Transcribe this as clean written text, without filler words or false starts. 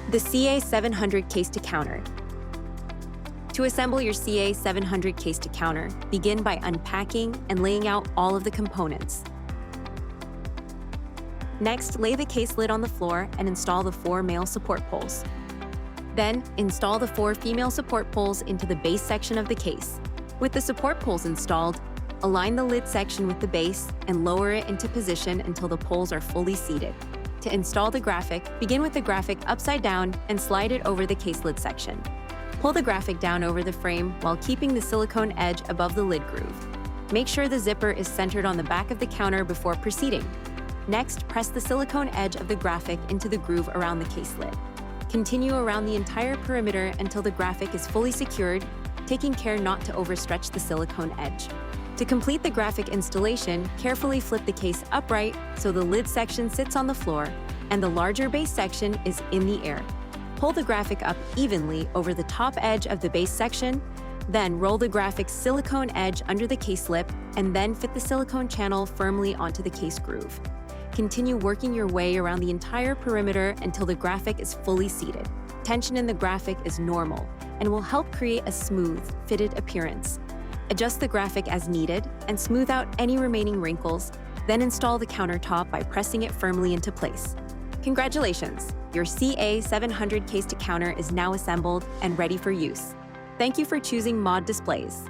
The CA700 case to counter. To assemble your CA700 case to counter, begin by unpacking and laying out all of the components. Next, lay the case lid on the floor and install the 4 male support poles. Then, install the 4 female support poles into the base section of the case. With the support poles installed, align the lid section with the base and lower it into position until the poles are fully seated. To install the graphic, begin with the graphic upside down and slide it over the case lid section. Pull the graphic down over the frame while keeping the silicone edge above the lid groove. Make sure the zipper is centered on the back of the counter before proceeding. Next, press the silicone edge of the graphic into the groove around the case lid. Continue around the entire perimeter until the graphic is fully secured, taking care not to overstretch the silicone edge. To complete the graphic installation, carefully flip the case upright so the lid section sits on the floor and the larger base section is in the air. Pull the graphic up evenly over the top edge of the base section, then roll the graphic's silicone edge under the case lip and then fit the silicone channel firmly onto the case groove. Continue working your way around the entire perimeter until the graphic is fully seated. Tension in the graphic is normal and will help create a smooth, fitted appearance. Adjust the graphic as needed and smooth out any remaining wrinkles, then install the countertop by pressing it firmly into place. Congratulations! Your CA700 case to counter is now assembled and ready for use. Thank you for choosing Mod Displays.